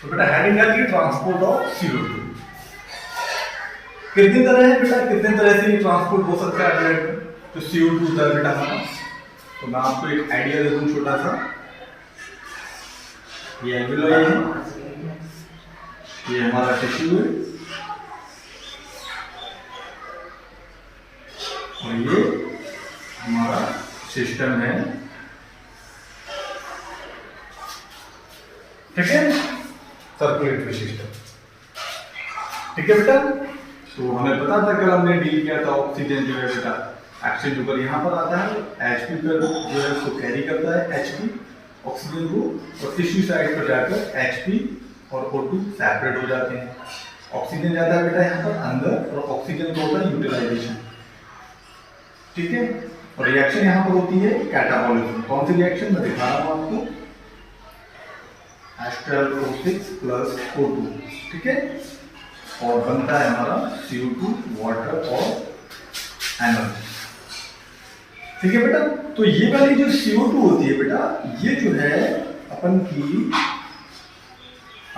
तो बेटा हेडिंग क्या थी, ट्रांसपोर्ट ऑफ CO2। कितनी तरह है बेटा, कितने तरह से ट्रांसपोर्ट हो सकता है ब्लड में, तो CO2 होता है बेटा हमारा। तो मैं आपको एक आइडिया दे दूं छोटा सा, ये एल्वियोलाई है, ये हमारा टिश्यू है और ये हमारा सिस्टम है, ठीक है, सर्कुलेटरी सिस्टम, ठीक है बेटा। तो हमें पता था कल हमने डील किया था ऑक्सीजन जो है बेटा एक्शन होकर यहाँ पर आता है, Hp पर जो है उसको कैरी करता है Hp ऑक्सीजन को, और टिश्यू साइड पर जाकर Hp और O2 सेपरेट हो जाते हैं। ऑक्सीजन जाता है बेटा यहाँ पर अंदर और ऑक्सीजन को होता है यूटिलाइजेशन, ठीक है। और रिएक्शन यहाँ पर होती है कैटाबॉलिज्म। कौन सी रिएक्शन मैं दिखा रहा हूँ आपको, H12O6 प्लस O2, ठीक है, और बनता है हमारा CO2 वाटर और एनर्जी, ठीक है बेटा। तो ये वाली जो CO2 होती है बेटा, ये जो है अपन की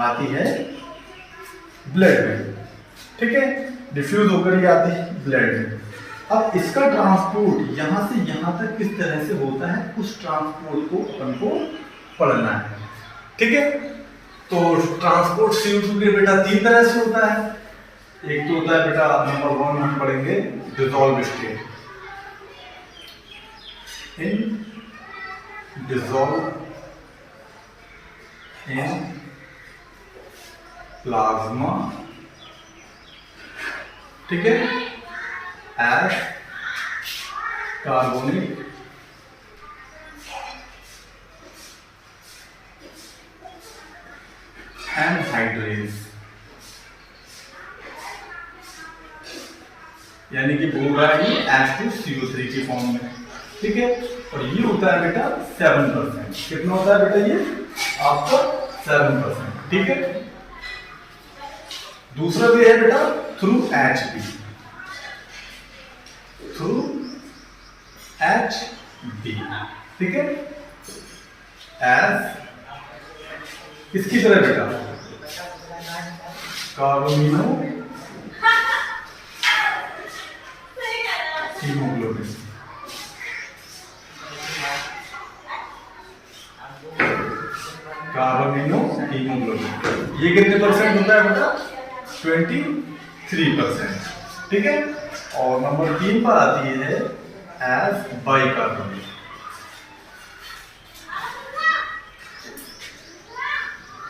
आती है ब्लड में, ठीक है, डिफ्यूज होकर ये आती है ब्लड में। अब इसका ट्रांसपोर्ट यहां से यहां तक किस तरह से होता है, उस ट्रांसपोर्ट को अपन को पढ़ना है, ठीक है। तो ट्रांसपोर्ट CO2 के बेटा तीन तरह से होता है। एक तो होता है बेटा नंबर 1 हम पढ़ेंगे dissolve state, in dissolve in plasma, ठीक है, एज कार्बोनिक एनहाइड्रेज, यानी कि बोल रहा है ये H2CO3 की फॉर्म में, ठीक है। और ये होता है बेटा 7%। कितना होता है बेटा ये आपका 7%, ठीक है। दूसरा भी है बेटा थ्रू Hb, थ्रू Hb, ठीक है, एज किसकी तरह बेटा, कार्बोनिनो हीमोग्लोबिन, कार्बोनिनो हीमोग्लोबिन। ये कितने परसेंट होता है बेटा, 23%, ठीक है। और नंबर 3 पर आती है एज बाइकार्बोनेट,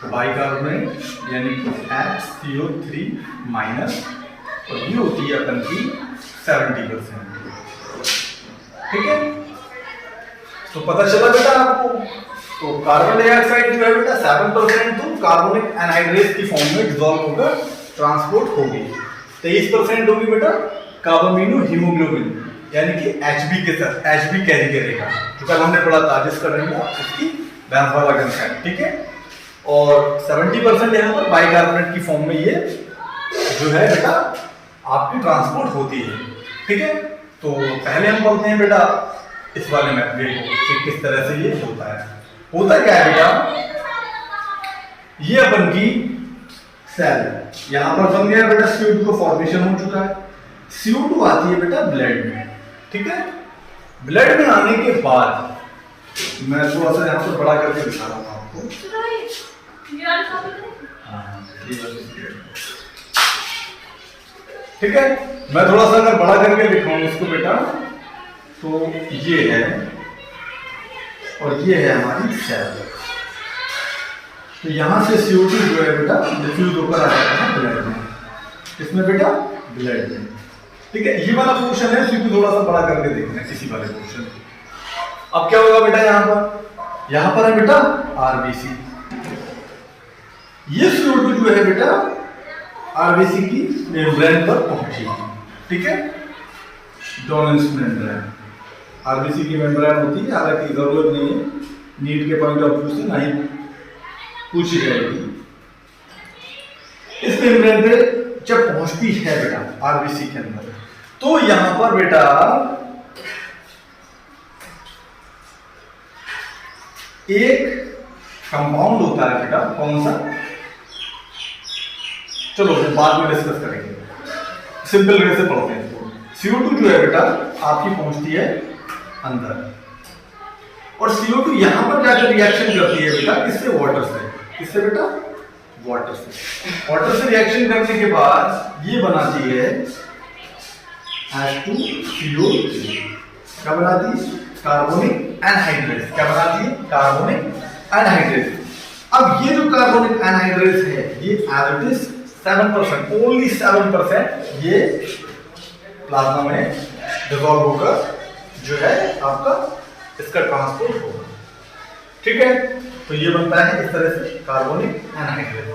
बाइकार्बोनेट यानी कि HCO3 माइनस, और ये होती है अपन की 70%, ठीक है। तो पता चला बेटा आपको, तो कार्बन डाइऑक्साइड जो है बेटा 7% तो कार्बोनिक एनहाइड्रेज की फॉर्म में डिसॉल्व होकर ट्रांसपोर्ट होगी। 23% होगी बेटा कार्बोनिनो हीमोग्लोबिन, यानी कि Hb के साथ Hb कैरी करेगा, जो कल हमने पढ़ा था जिसका रहेगा उसकी वैलेंस वाला कंसेप्ट, ठीक है। और 70% यहाँ पर बाइकार्बोनेट की फॉर्म में ये जो है बेटा आपकी ट्रांसपोर्ट होती है, ठीक है। तो पहले हम बोलते हैं बेटा इस वाले में कि किस तरह से ये होता है। होता क्या है बेटा, ये अपन की सेल यहां पर बन गया बेटा, CO2 का फॉर्मेशन हो चुका है। CO2 आती है बेटा ब्लड में, ठीक है। ब्लड में आने के बाद मैं थोड़ा सा यहां पर बड़ा करके दिखा रहा हूं आपको, ठीक है। मैं थोड़ा सा अगर बड़ा करके दिखाऊं इसको बेटा, तो ये है और ये है हमारी सेल। तो यहां से CO2 जो है बेटा डिफ्यूज होकर आ जाता है ब्लड में, किसमें बेटा, ब्लड में, ठीक है। ये वाला पोर्शन है, इसको थोड़ा सा बड़ा करके देखना है किसी वाले पोर्शन। अब क्या होगा बेटा, यहां पर है बेटा RBC, ये CO2 जो है बेटा RBC की मेम्ब्रेन पर पहुंचेगी, ठीक है, डोनेंस मेम्ब्रेन। RBC की मेम्ब्रेन होती है, हालांकि जरूरत नहीं है, नीट के पॉइंट ऑफ व्यू से नहीं पूछी जाएगी। इस मेम्ब्रेन पे जब पहुंचती है बेटा RBC के अंदर, तो यहां पर बेटा एक कंपाउंड होता है बेटा, कौन सा, चलो फिर बाद में डिस्कस करेंगे, सिंपल वे से पढ़ते हैं। तो CO2 जो है बेटा आपकी पहुंचती है अंदर, और CO2 यहां पर जाकर रिएक्शन करती है बेटा किससे? वाटर से। किससे बेटा? वाटर से। वाटर से रिएक्शन करने के बाद ये बनाती है H2CO3। क्या बनाती है? Carbonic anhydrase. क्या बनाती है? Carbonic anhydrase. अब ये जो कार्बोनिक एनहाइड्रेस है ये एज इट इज 7%, ओनली 7% ये प्लाज्मा में डिसॉल्व होकर जो है आपका इसका ट्रांसपोर्ट होगा। ठीक है, तो ये बनता है इस तरह से कार्बोनिक एनहाइड्रेस।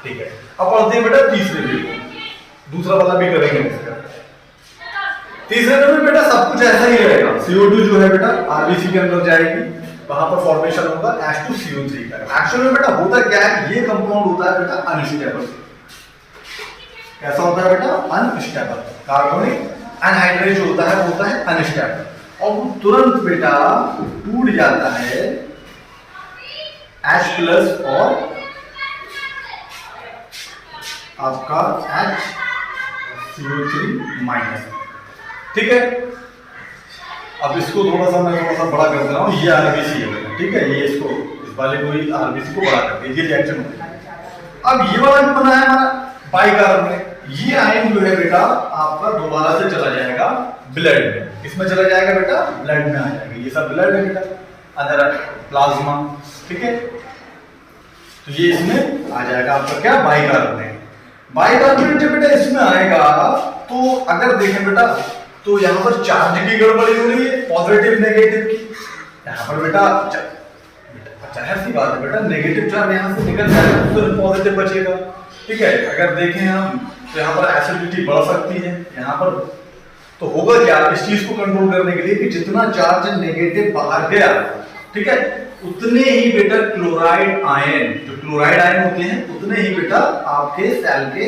ठीक है, अब पढ़ते हैं बेटा तीसरे वे को, दूसरा वाला भी करेंगे इसका। तीसरे वे में बेटा सब कुछ ऐसा ही रहेगा। CO2 जो है बेटा RBC के अंदर जाएगी, वहां पर फॉर्मेशन होगा H2CO3 का। एक्चुअल में बेटा होता क्या है, ये कंपाउंड होता है बेटा अनस्टेबल। कैसा होता है बेटा? अनस्टेबल। कार्बोनिक एनहाइड्रेट जो होता है वो होता है अनस्टेबल, और वो तुरंत बेटा टूट जाता है H+ और आपका HCO3-। ठीक है, अब इसको थोड़ा सा बड़ा कर दे रहा हूं। ये RBC है बेटा, ठीक है, ये इसको इस वाले को ही RBC को बड़ा कर दिया, ये रिएक्शन होता है। अब ये वाला जो बना है हमारा बाइकार्बोनेट, ये आयन जो है बेटा आपका दोबारा से चला जाएगा ब्लड में। इसमें चला जाएगा बेटा? ब्लड में आ जाएगा। ये सब ब्लड है बेटा, अंदर प्लाज्मा। ठीक है, तो ये इसमें आ जाएगा आपका क्या? बाइकार्बोनेट। बाइकार्बोनेट जब बेटा इसमें आएगा तो अगर देखें बेटा तो यहाँ पर चार्ज की गड़बड़ी हो रही है, पॉजिटिव नेगेटिव की। यहाँ पर बेटा जाहिर सी बात है बेटा, नेगेटिव चार्ज यहाँ से निकल जाएगा तो पॉजिटिव बचेगा। ठीक है, अगर देखें हम तो यहाँ पर एसिडिटी बढ़ सकती है यहाँ पर। तो होगा क्या इस चीज को कंट्रोल करने के लिए कि जितना चार्ज नेगेटिव बाहर गया, ठीक है, उतने ही बेटा क्लोराइड आयन, जो क्लोराइड आयन होते हैं उतने ही बेटा आपके सेल के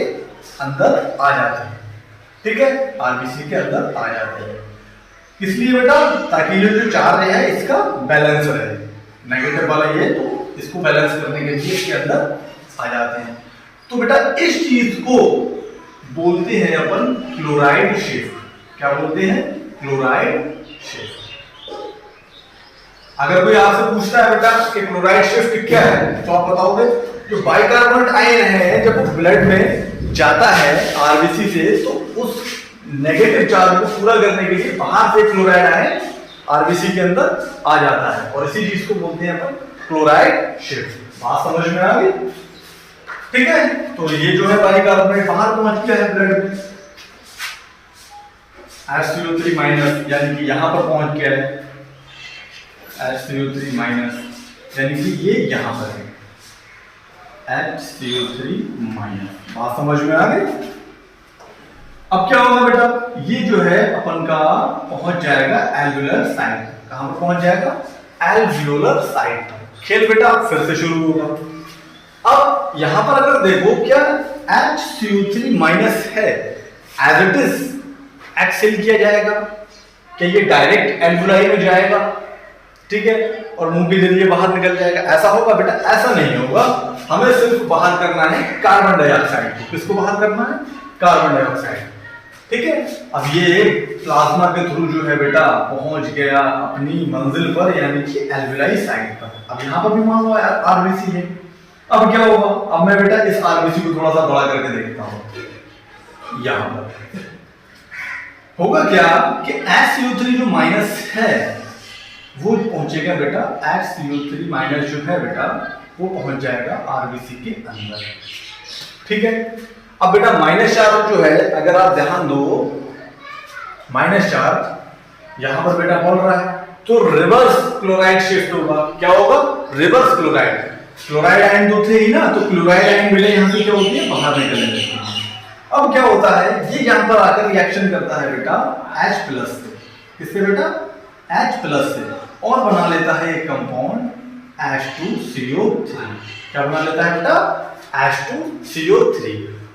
अंदर आ जाते हैं। ठीक है, RBC के अंदर आ जाते हैं। इसलिए बेटा ताकि ये जो चार्ज है इसका बैलेंस रहे, नेगेटिव वाला ये, तो इसको बैलेंस करने के लिए इसके अंदर आ जाते हैं। तो बेटा इस चीज को बोलते हैं अपन क्लोराइड शिफ्ट। क्या बोलते हैं? Chloride shift. अगर कोई आपसे पूछता है बेटा कि क्लोराइड शिफ्ट क्या है, तो आप बताओगे जो बाइकार्बोनेट आयन है जब वो ब्लड में जाता है RBC से, तो उस नेगेटिव चार्ज को पूरा करने के लिए बाहर से क्लोराइड आयन RBC के अंदर आ जाता है, और इसी चीज को बोलते हैं अपन क्लोराइड शिफ्ट। बात समझ में आ गई? ठीक है, तो ये जो है बाइकार्बोनेट बाहर पहुंच गया है ब्लड में, HCO3- यानी कि यहां पर पहुंच गया है HCO3- यानी कि ये यहां पर है HCO3-। बात समझ में आ गई? अब क्या होगा बेटा, ये जो है अपन का पहुंच जाएगा एल्वियोलर साइट। कहां पर पहुंच जाएगा? Alveolar site. खेल बेटा फिर से शुरू होगा। अब यहां पर अगर देखो क्या HCO3- है, एज इट इज एक्सेल किया जाएगा। क्या ये डायरेक्ट एल्वियोलाई में जाएगा? ठीक है, और मुंह के जरिए बाहर निकल जाएगा? ऐसा होगा बेटा? ऐसा नहीं होगा। हमें सिर्फ बाहर करना है कार्बन डाइऑक्साइड को। किसको बाहर करना है? Carbon dioxide. ठीक है, अब ये प्लाज्मा के थ्रू जो है बेटा पहुंच गया अपनी मंजिल पर, यानी कि एल्वियोलाई साइट पर। अब यहां पर भी मान लो RBC है। अब क्या होगा? अब मैं बेटा इस RBC को थोड़ा सा बड़ा करके देखता हूं। यहां पर होगा क्या कि HCO3 जो माइनस है वो पहुंचेगा बेटा, HCO3- जो है बेटा वो पहुंच जाएगा RBC के अंदर। ठीक है, अब बेटा माइनस चार्ज जो है, अगर आप ध्यान दो, माइनस चार्ज यहां पर बेटा बोल रहा है, तो रिवर्स क्लोराइड शिफ्ट होगा। क्या होगा? Reverse chloride. क्लोराइड आयन तो थे ही ना, तो क्लोराइड आयन बेटा यहां से क्या होती है? बाहर निकलने लगती है। अब क्या होता है, ये यहां पर आकर रिएक्शन करता है बेटा H+ से। किससे बेटा? H+ से, और बना लेता है एक कंपाउंड H2CO3। क्या बना लेता है बेटा? H2CO3।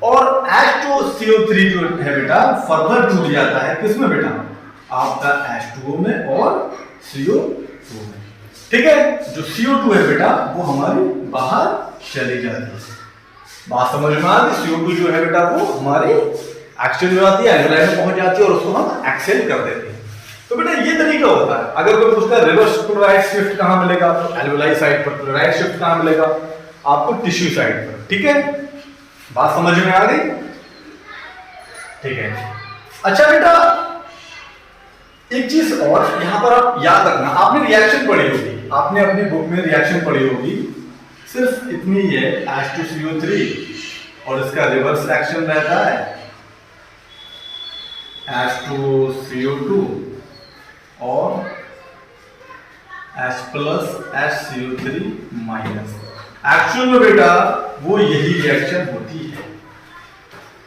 और H2CO3 जो है बेटा फर्दर टूट जाता है किसमें बेटा? आपका H2O में और CO2 में। ठीक है, जो CO2 है बेटा वो हमारी बाहर चली जाती है। बात समझ में आ गई। CO2 जो है बेटा वो हमारी एक्सचेंज हो जाती है, एल्विलाई में पहुंच जाती है और उसको हम एक्सेल कर देते हैं। तो बेटा ये तरीका होता है। अगर कोई पूछता है रिवर्स क्लोराइड शिफ्ट कहां मिलेगा आपको, एल्विलाई साइड पर, क्लोराइड शिफ्ट कहां मिलेगा आपको, टिश्यू साइड पर। ठीक है, बात समझ में आ गई? ठीक है। अच्छा बेटा एक चीज और यहां पर आप याद रखना, आपने रिएक्शन पढ़ी होगी, आपने अपनी बुक में रिएक्शन पढ़ी होगी, सिर्फ इतनी ही है H2CO3 और इसका रिवर्स रिएक्शन रहता है H2CO2 और H+HCO3 माइनस। एक्चुअल में बेटा वो यही रिएक्शन होती है।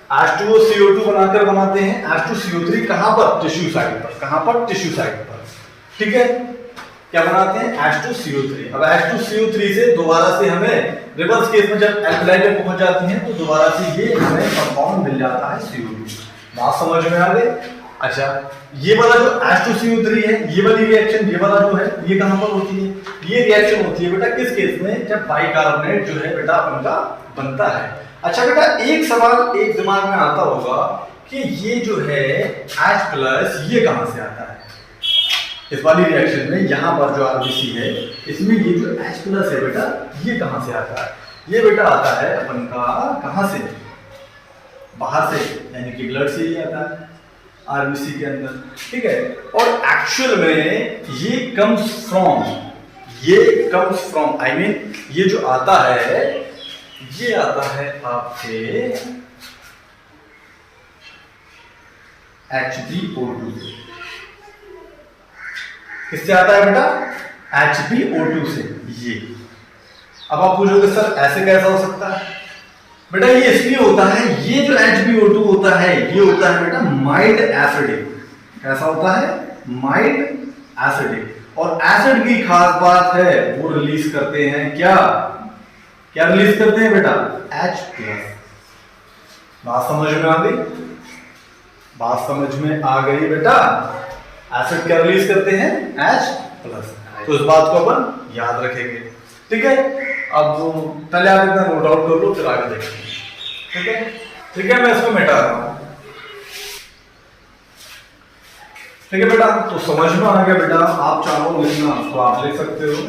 H2CO2 बनाकर बनाते हैं H2CO3 कहां पर, टिश्यू साइड पर। कहां पर, टिश्यू साइड पर। ठीक है, क्या बनाते हैं H2CO3। अब H2CO3 से दोबारा से हमें रिवर्स केस में जब एल्कलाई में पहुंच जाती हैं तो दोबारा से ये हमें कंपाउंड मिल जाता है CO2। बात समझ में आ गई? अच्छा ये वाला जो H2CO3 है, ये वाली रिएक्शन, ये वाला जो है ये कहां पर होती है, ये रिएक्शन होती है बेटा किस केस में, जब बाइकार्बोनेट जो है बेटा अपन का बनता है। अच्छा बेटा एक सवाल एक दिमाग में आता होगा कि ये जो है H+ ये कहां से आता है, इस वाली रिएक्शन में यहां पर जो RBC है इसमें ये जो H+ है बेटा ये कहां से आता है, ये बेटा आता है अपन का कहां से, बाहर से, यानी कि ब्लड से ही आता है RBC के अंदर। ठीक है, और एक्चुअल में ये कम्स फ्रॉम आई मीन ये जो आता है ये आता है आपके HbO2 से। किससे आता है बेटा, HbO2 से। ये अब आप पूछोगे सर ऐसे कैसा हो सकता है, बेटा ये इसलिए होता है, ये जो HbO2 होता है ये होता है बेटा माइल्ड एसिडिक। कैसा होता है, माइल्ड एसिडिक। और एसिड की खास बात है वो रिलीज करते हैं क्या रिलीज करते हैं बेटा, H+। बात समझ में आ गई? बात समझ में आ गई बेटा? एसिड क्या रिलीज करते हैं, H+। तो इस बात को अपन याद रखेंगे। ठीक है, अब पहले आप इतना नोट आउट कर लो फिर आगे देखेंगे। ठीक है, ठीक है, मैं इसको मिटा रहा हूं। ठीक है बेटा, तो समझ में आ गया बेटा, आप चाहो लिखना तो आप लिख सकते हो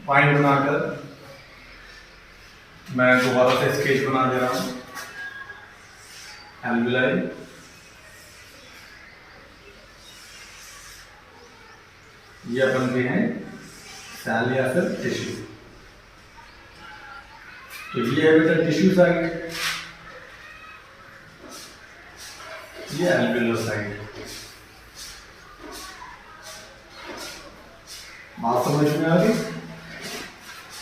पॉइंट बनाकर। मैं दोबारा से स्केच बना दे रहा हूं। एल्विलाई, ये अपन के हैं सेल या फिर टिश्यू। तो ये है बेटा टिश्यू साइड, ये एल्वियुलर साइड। बात समझ में आ गई?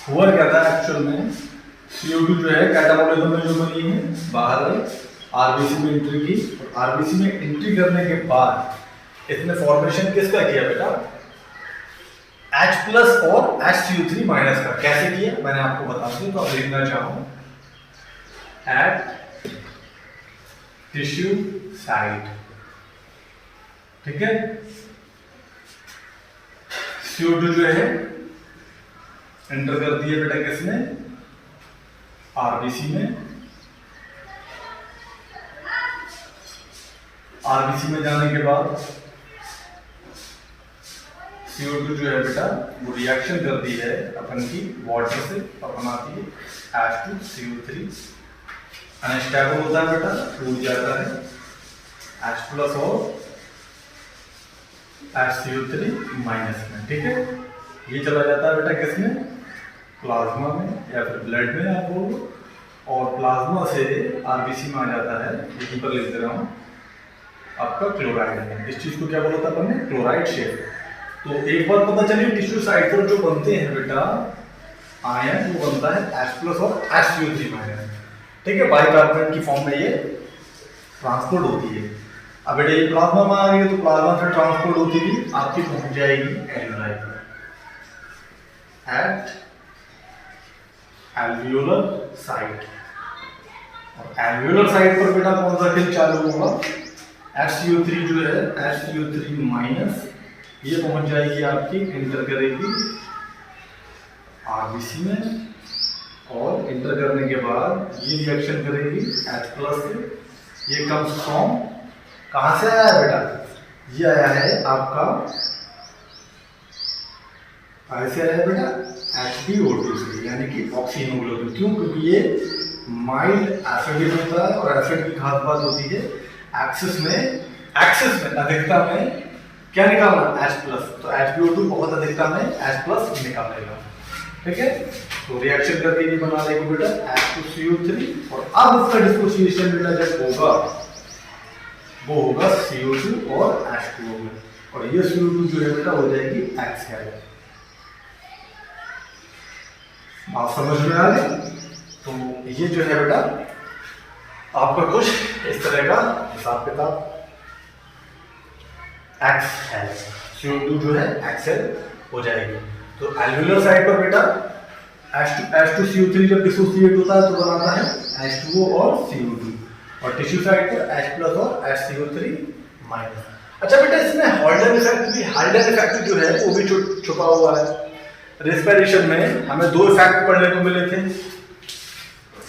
हुआ क्या था एक्चुअल में, CO2 जो है कैटाबोलिज्म में जो बनी है बाहर RBC में एंट्री की, और RBC में एंट्री करने के बाद इसने फॉर्मेशन किसका किया बेटा, H+ और HCO3 माइनस का। कैसे किया मैंने आपको बता दिया, तो अब लिखना चाहूं एट टिश्यू साइड। ठीक है, CO2 जो है एंटर कर दिए बेटा किसमें, RBC में। RBC में जाने के बाद CO2 जो है बेटा वो रिएक्शन करती है अपन की वाटर से और बनाती है H2CO3। अनस्टेबल होता है बेटा, टूट जाता है H+ और HCO3 माइनस में। ठीक है, ये चला जाता है बेटा किसमें, प्लाज्मा में या फिर ब्लड में आप बोलो, और प्लाज्मा से RBC में आ जाता है, यहीं पर लिख दे रहा हूँ आपका क्लोराइड है। इस चीज को क्या बोला था अपन ने, क्लोराइड शेप। तो एक बार पता चलिए टिश्यू साइड पर जो बनते हैं बेटा आयन, वो बनता है H+ और HCO3 माइनस। ठीक है, बाइकार्बोनेट की फॉर्म में ये ट्रांसपोर्ट होती है। अब बेटा ये प्लाज्मा में आ रही है तो प्लाज्मा से ट्रांसपोर्ट होती हुई आपकी पहुंच जाएगी एल्विलाई पर, एट एल्वियोलर साइट। और एल्वियोलर साइट पर बेटा कौन सा खेल चालू होगा, HCO3 जो है HCO3 माइनस, ये पहुंच जाएगी आपकी, एंटर करेगी RBC में, और इंटर करने के बाद ये रिएक्शन करेगी H प्लस से। ये कम्स फ्रॉम, कहाँ से आया है बेटा, ये आया है आपका ऐसे आया है बेटा HbO2 से, यानी कि ऑक्सीहीमोग्लोबिन। क्यों? क्योंकि ये माइल्ड एसिडिक होता है और एसिड की खास बात होती है एक्सिस में अधिकता में क्या निकालना, H प्लस। तो HbO2 बहुत अधिकता में H प्लस निकालेगा। ठीक है, तो रिएक्शन करके ये बना लेगा बेटा H2CO3 और अब इसका डिसोसिएशन बेटा जब होगा वो होगा CO2 और H2O में, और ये CO2 जो है बेटा हो जाएगी HCl। बात समझ में आ गई? तो ये जो है बेटा आपका कुछ इस तरह का हिसाब किताब HCl, CO2 जो है HCl हो जाएगी। तो एल्वेलर साइड पर बेटा H2CO3 जब डिसोसिएट होता है तो बनाता है H2O और CO2, और टिश्यू साइड पर H प्लस और HCO3 माइनस। अच्छा बेटा इसमें हाल्डेन इफेक्ट जो है वो भी छुपा हुआ है। रेस्पिरेशन में हमें दो इफेक्ट पढ़ने को मिले थे।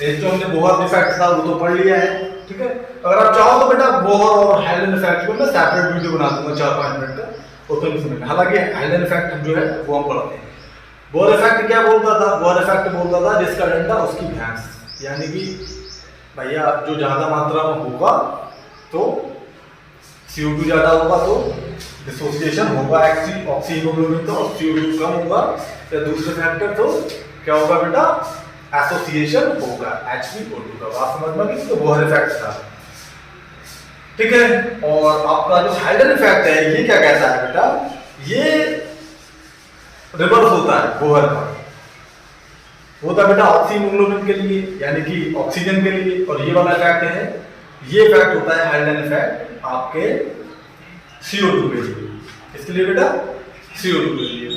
एक जो हमने बोहर इफेक्ट था वो तो पढ़ लिया है। ठीक है, अगर आप चाहो तो बेटा बोहर और हाल्डेन इफेक्ट को मैं सेपरेट वीडियो बना दूंगा 4-5 मिनट का, तो नहीं समझना। हालांकि हाल्डेन इफेक्ट जो है वो हम पढ़ते हैं। बोहर इफेक्ट क्या बोलता था? बोहर इफेक्ट बोलता था जिसका डंडा उसकी भैंस, यानी कि भैया जो ज्यादा मात्रा में होगा तो CO2 ज्यादा होगा तो डिसोसिएशन होगा ऑक्सीहीमोग्लोबिन, तो CO2 कम होगा या दूसरे फैक्टर तो क्या होगा बेटा, एसोसिएशन होगा HbO2 का। बात समझ में आई? तो बोहर इफेक्ट था। ठीक है, और आपका जो हाल्डेन इफेक्ट है ये क्या कहता है बेटा, ये रिवर्स होता है बोहर का, होता है बेटा ऑक्सीहीमोग्लोबिन के लिए यानी कि ऑक्सीजन के लिए, और ये वाला इफेक्ट है, ये इफेक्ट होता है हाल्डेन इफेक्ट आपके CO2 के लिए। इसके लिए बेटा CO2 के लिए।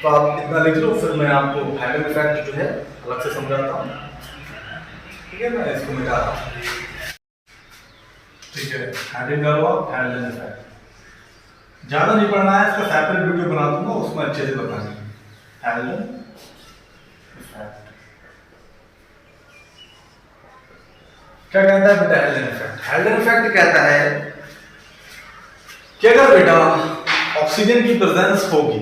तो आप इतना लिख लो, फिर मैं आपको हाल्डेन इफेक्ट जो है अलग से समझाता हूँ। ठीक है, मैं इसको मिटा रहा हूँ। ठीक है, हेडिंग करो आप हाल्डेन इफेक्ट। ज्यादा नहीं पढ़ना है, इसका सेपरेट वीडियो बना दूंगा, उसमें अच्छे से बताएंगे हाल्डेन इफेक्ट क्या कहता है बेटा। हाल्डेन इफेक्ट कहता है कि अगर बेटा ऑक्सीजन की प्रेजेंस होगी,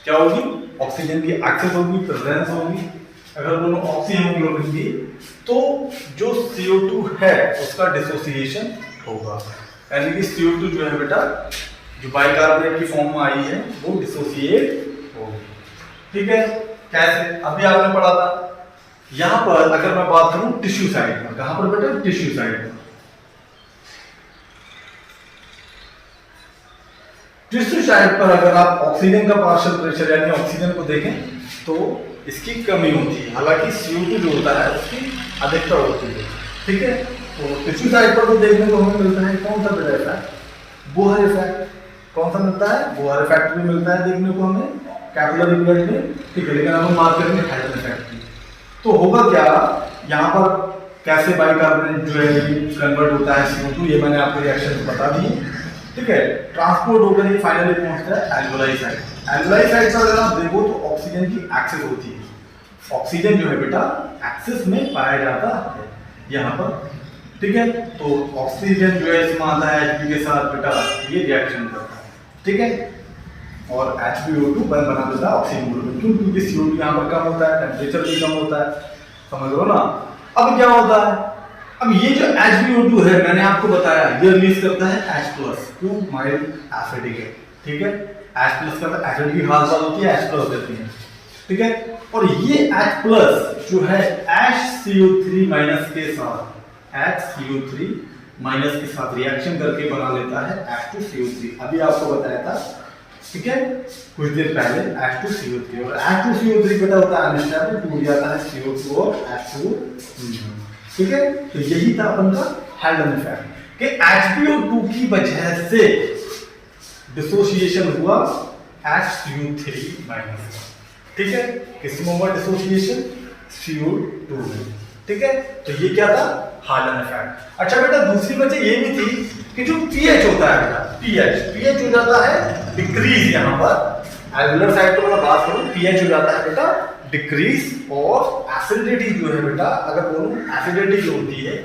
क्या होगी, ऑक्सीजन की एक्सेस होगी, प्रेजेंस होगी, अगर दोनों ऑक्सीहीमोग्लोबिन की, तो जो CO2 है उसका डिसोसिएशन होगा, यानी कि CO2 जो है बेटा जो बाइकार्बोनेट की फॉर्म में आई है वो डिसोसिएट होगी। ठीक है, कैसे? अभी आपने पढ़ा था। यहां पर अगर मैं बात करूं टिश्यू साइड पर, कहां पर बेटा, टिश्यू साइड पर। टिश्यू साइड पर अगर आप ऑक्सीजन का पार्शियल प्रेशर यानी ऑक्सीजन को देखें तो इसकी कमी होती है, हालांकि CO2 जो होता है उसकी अधिकता होती है। ठीक है, तो टिश्यू साइड पर तो देखने को हमें मिलता है कौन सा बेटा इफेक्ट, बोहर इफेक्ट। कौन सा मिलता है? बोहर इफेक्ट भी मिलता है देखने को हमें कैपिलरी ब्लड में। ठीक है, लेकिन अब हम बात करेंगे हाल्डेन इफेक्ट की। तो होगा क्या, यहाँ पर कैसे बाइकार्बोनेट जो है कन्वर्ट होता है CO2, ये मैंने आपको रिएक्शन बता दी। ठीक है, ट्रांसपोर्ट होकर ये फाइनली पहुंचता है एल्वेलाई साइड। एल्वेलाई साइड पर अगर आप देखो तो ऑक्सीजन की एक्सेस होती है। ऑक्सीजन जो है बेटा एक्सेस में पाया जाता है यहाँ पर। ठीक है, तो ऑक्सीजन जो है इसमें आता है Hb के साथ बेटा, ये रिएक्शन करता है। ठीक है, और HbO2 बना देता है ऑक्सीहीमोग्लोबिन। क्यों? क्योंकि CO2 यहाँ पर कम होता है, टेम्परेचर भी कम होता है, समझ लो ना। अब क्या होता है, अब ये जो HbO2 है मैंने आपको बताया ये रिलीज करता है H प्लस। क्यों? माइल्ड एसिडिक है। ठीक है, H प्लस का एसिड की खास बात होती है H प्लस देती है। ठीक है, और ये H प्लस जो है HCO3 माइनस के साथ HCO3 माइनस के साथ रिएक्शन करके बना लेता है H2CO3। अभी आपको बताया था, ठीक है, कुछ देर पहले H2CO3, और H2CO3 बेटा होता है अनस्टेबल, टूट जाता है CO2 और H2। ठीक है, तो यही था अपन का हाल्डेन इफेक्ट कि HbO2 की वजह से डिसोसिएशन हुआ HCO3 माइनस। ठीक है, किसमें हुआ डिसोसिएशन? CO2 में। ठीक है, तो ये क्या था, हाल्डेन इफेक्ट। अच्छा बेटा दूसरी वजह ये भी थी कि जो pH होता है बेटा, pH हो जाता है डिक्रीज। यहाँ पर एल्वेलर साइड पर मैं बात करूं, pH हो जाता है बेटा डिक्रीज और एसिडिटी जो है बेटा, अगर बोलूं एसिडिटी जो होती है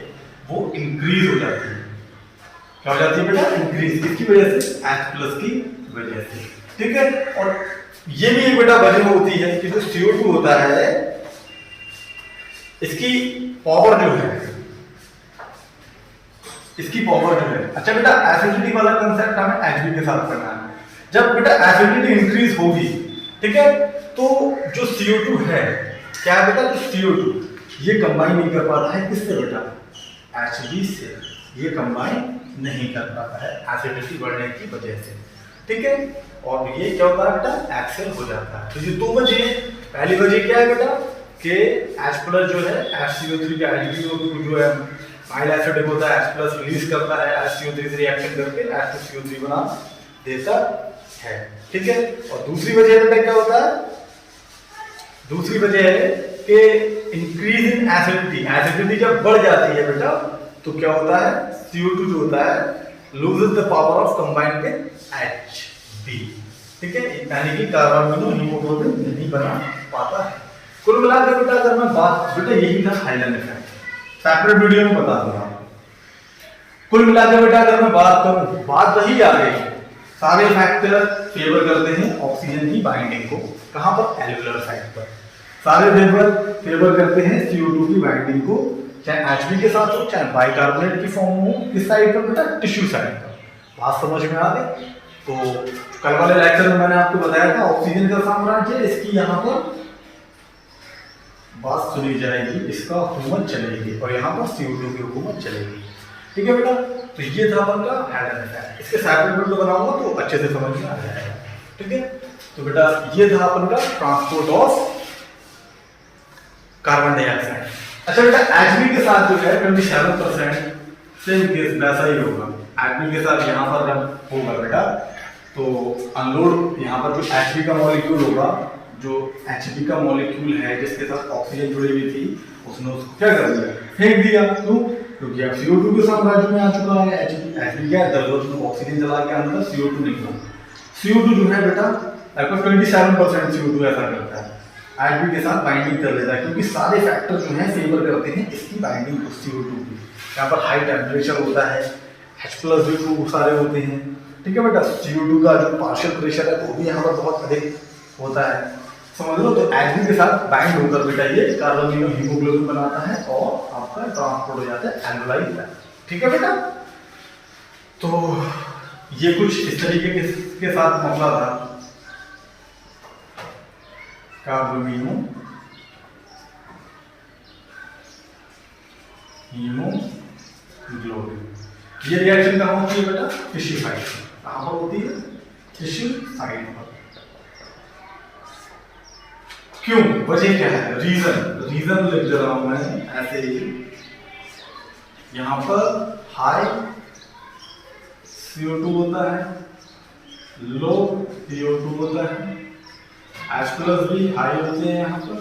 वो इंक्रीज हो जाती है। क्या हो जाती है बेटा? इंक्रीज। किसकी वजह से? H+ की वजह से। ठीक है। और ये भी एक बेटा वजह होती है कि जो CO2 होता है इसकी पावर जो है, अच्छा बेटा एसिडिटी वाला कंसेप्ट हमें Hb के साथ करना है। जब बेटा एसिडिटी इंक्रीज होगी, ठीक है, तो जो CO2 है, क्या है बेटा? जो CO2 ये कंबाइन नहीं कर पाता है किससे बेटा? Hb से। ये कंबाइन नहीं कर पाता है एसिडिटी बढ़ने की वजह से। ठीक है। और ये क्या होता है बेटा? एक्सेल हो जाता है। तो ये दो वजह है। पहली वजह क्या है बेटा? कि H+ जो है HCO3 का Hb जो है माइल्ड एसिडिक होता है, H+ रिलीज करता है, HCO3 से रिएक्शन करके H2CO3 बना देता है। ठीक है। और दूसरी वजह बेटा क्या होता है? दूसरी वजह है कि इंक्रीज इन एसिडिटी। एसिडिटी जब बढ़ जाती है बेटा तो क्या होता है? CO2 जो होता है loses the power of combine with Hb। ठीक है। यानी कि कार्बोनिल हीमोग्लोबिन नहीं बना पाता है। कुल मिलाकर बेटा अगर मैं बात, बेटा यही था हाइलन इफेक्ट, सेपरेट वीडियो में बता दूंगा। कुल मिलाकर बेटा अगर मैं बात करूं, बात वही आ गई, सारे फैक्टर फेवर करते हैं ऑक्सीजन की बाइंडिंग को। कहां पर? एल्वेलर साइड पर। सारे फेवर करते हैं CO2 की बाइंडिंग को, चाहे Hb के साथ हो, चाहे बाइकार्बोनेट की फॉर्म हो। किस साइड पर बेटा? टिश्यू साइड पर। बात समझ में आ गई? तो कल वाले लेक्चर में मैंने आपको बताया था ऑक्सीजन का साम्राज्य, इसकी यहाँ पर बात सुनी जाएगी, इसका हुकूमत चलेगी, और यहाँ पर CO2 की हुकूमत चलेगी। ठीक है बेटा। तो ये था अपन का हाइड्रोजन इफेक्ट। इसके सेपरेट वीडियो बनाऊंगा तो अच्छे से समझ में आ जाएगा। ठीक है। तो बेटा ये था अपन का ट्रांसपोर्ट ऑफ कार्बन डाइऑक्साइड। अच्छा बेटा Hb के साथ जो है 27% सेम केस वैसा ही होगा। Hb के साथ यहाँ पर होगा बेटा, तो अनलोड यहाँ पर जो Hb का मॉलिक्यूल होगा, जो Hb का मॉलिक्यूल है जिसके साथ ऑक्सीजन जुड़ी हुई थी, उसने उसको क्या कर दिया? फेंक दिया। क्यों? क्योंकि अब CO2 के साम्राज्य में आ चुका है। Hb क्या है? उसमें ऑक्सीजन चला के अंदर CO2 निकला। CO2 जो है बेटा आपका 27% CO2 ऐसा करता है, Hb के साथ बाइंडिंग कर लेता है, क्योंकि सारे फैक्टर जो हैं फेवर करते हैं इसकी बाइंडिंग को, CO2 की। यहाँ पर हाई टेम्परेचर होता है, H+ भी खूब सारे होते हैं। ठीक है बेटा। CO2 का जो पार्शियल प्रेशर है वो भी यहाँ पर बहुत अधिक होता है, समझ लो। तो Hb के साथ बाइंड होकर बेटा ये कार्बोनिल हीमोग्लोबिन बनाता है और आपका ट्रांसपोर्ट हो जाता है एल्वेलाई इफेक्ट। ठीक है बेटा। तो ये कुछ इस तरीके के साथ मसला था कार्बोनिल हीमोग्लोबिन। ये रिएक्शन कहाँ होती है बेटा? टिश्यू साइड पर। कहाँ पर होती है? टिश्यू साइड पर। क्यों? वजह क्या है? रीजन लिख दे रहा हूं मैं ऐसे ही। यहां पर हाई CO2 होता है, लो CO2 होता है, H+ भी हाई होते हैं यहां पर।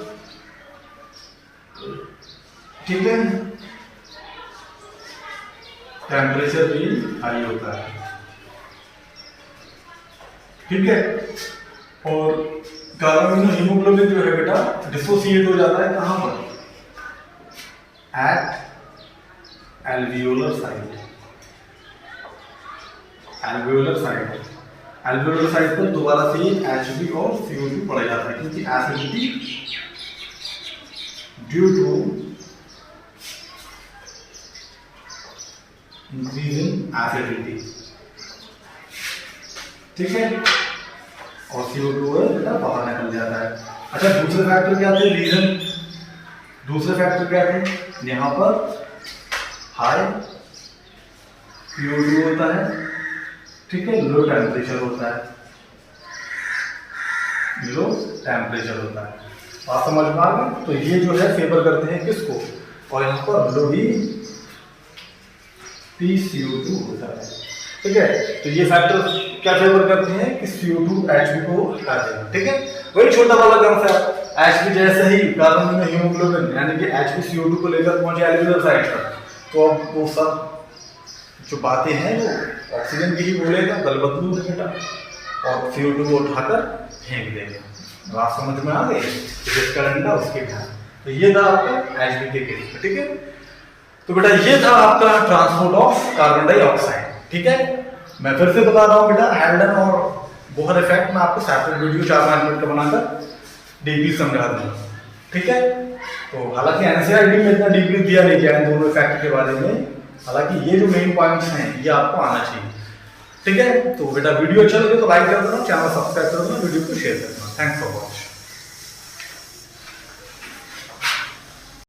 ठीक है। टेम्परेचर भी हाई होता है। ठीक है। और कार्बोनिल हीमोग्लोबिन जो है बेटा डिसोसिएट हो जाता है कहां पर? At alveolar site. Alveolar site पर दोबारा से Hb और CO2 पड़ जाता है, क्योंकि acidity due to increase in acidity. ठीक है। और CO2 है बेटा बाहर निकल जाता है। अच्छा दूसरे फैक्टर क्या थे? रीजन। दूसरे फैक्टर क्या थे? यहाँ पर हाई CO2 होता है, ठीक है, लो टेम्परेचर होता है, लो टेम्परेचर होता है। बात समझ में आ गई? तो ये जो है फेवर करते हैं किसको? और यहाँ पर लो ही PCO2 होता है। ठीक है। तो ये फैक्टर क्या फेवर करते हैं कि CO2 Hb को हटा देगा। ठीक है। वही छोटा वाला कंसेप्ट, Hb जैसे ही कार्बोनिल हीमोग्लोबिन यानी कि Hb CO2 को लेकर पहुंचे एल्वियोलर साइट पर, तो अब वो सब जो बातें हैं वो ऑक्सीजन की ही बोलेगा, बल बदलू बेटा, और CO2 को उठाकर फेंक देगा। बात समझ में आ गई? जिस करंट था उसके बिना। तो ये था आपका एचबी के केस में, ठीक है। तो बेटा ये था आपका ट्रांसपोर्ट ऑफ कार्बन डाइऑक्साइड, ठीक है। मैं फिर से बता रहा हूँ बेटा, हेल्डन और बोहर इफेक्ट में आपको सेपरेट वीडियो 4-5 मिनट का बनाकर डीपली समझा दूंगा, ठीक है। तो हालांकि एनसीईआरटी में इतना डीपली दिया नहीं गया इन दोनों इफेक्ट के बारे में, हालांकि ये जो मेन पॉइंट्स हैं ये आपको आना चाहिए, ठीक है। तो बेटा वीडियो अच्छा लगे तो लाइक कर देना, चैनल सब्सक्राइब कर देना, वीडियो को शेयर कर देना। Thanks for watching.